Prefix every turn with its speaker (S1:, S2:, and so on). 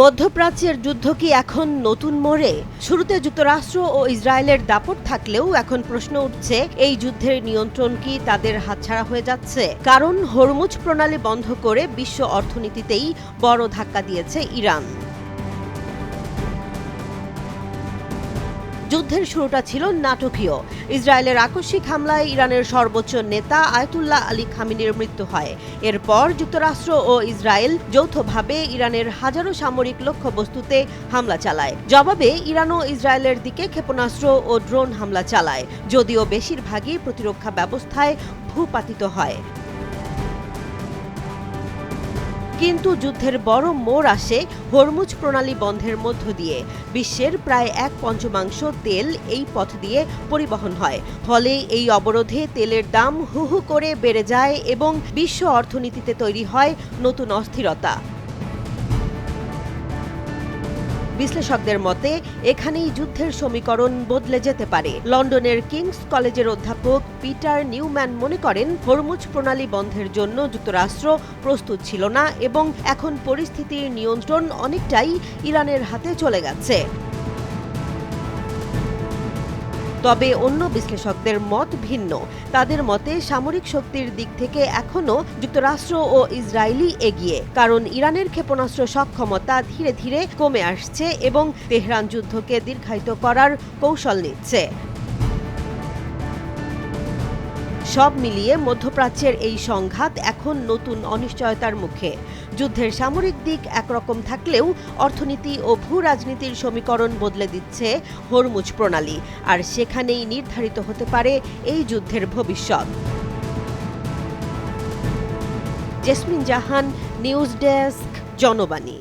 S1: মধ্যপ্রাচ্যের যুদ্ধ কি এখন নতুন মোড়ে? শুরুতে যুক্তরাষ্ট্র ও ইসরায়েলের দাপট থাকলেও এখন প্রশ্ন উঠছে, এই যুদ্ধের নিয়ন্ত্রণ কি তাদের হাতছাড়া হয়ে যাচ্ছে? কারণ হরমুজ প্রণালী বন্ধ করে বিশ্ব অর্থনীতিতেই বড় ধাক্কা দিয়েছে ইরান। যুদ্ধের শুরুটা ছিল নাটকীয়। ইসরায়েলের আকস্মিক হামলায় ইরানের সর্বোচ্চ নেতা আয়াতুল্লাহ আলী খামেনির মৃত্যু হয়। এরপর যুক্তরাষ্ট্র ও ইসরায়েল যৌথভাবে ইরানের হাজারো সামরিক লক্ষ্যবস্তুতে হামলা চালায়। জবাবে ইরানও ইসরায়েলের দিকে ক্ষেপণাস্ত্র ও ড্রোন হামলা চালায়, যদিও বেশিরভাগই প্রতিরক্ষা ব্যবস্থায় ভূপাতিত হয়। কিন্তু যুদ্ধের বড় মোড় আসে হরমুজ প্রণালী বন্ধের মধ্য দিয়ে। বিশ্বের প্রায় 1/5 তেল এই পথ দিয়ে পরিবহন হয়। ফলে এই অবরোধে তেলের দাম হু হু করে বেড়ে যায় এবং বিশ্ব অর্থনীতিতে তৈরি হয় নতুন অস্থিরতা। বিশ্লেষকদের মতে এখানেই যুদ্ধের সমীকরণ বদলে যেতে পারে। লন্ডনের কিংস কলেজের অধ্যাপক পিটার নিউম্যান মনে করেন, হরমুজ প্রণালী বন্ধের জন্য যুক্তরাষ্ট্র প্রস্তুত ছিল না এবং এখন পরিস্থিতির নিয়ন্ত্রণ অনেকটাই ইরানের হাতে চলে গেছে। তবে অন্য বিশ্লেষকদের মত ভিন্ন। তাদের মতে সামরিক শক্তির দিক থেকে এখনও যুক্তরাষ্ট্র ও ইসরায়েলই এগিয়ে, কারণ ইরানের ক্ষেপণাস্ত্র সক্ষমতা ধীরে ধীরে কমে আসছে এবং তেহরান যুদ্ধকে দীর্ঘায়িত করার কৌশল নিচ্ছে। সব মিলিয়ে মধ্যপ্রাচ্যের এই সংঘাত এখন নতুন অনিশ্চয়তার মুখে। যুদ্ধের সামরিক দিক একরকম থাকলেও অর্থনীতি ও ভূ রাজনীতির সমীকরণ বদলে দিচ্ছে হরমুজ প্রণালী, আর সেখানেই নির্ধারিত হতে পারে এই যুদ্ধের ভবিষ্যৎ। জেসমিন জাহান, নিউজ ডেস্ক, জনবাণী।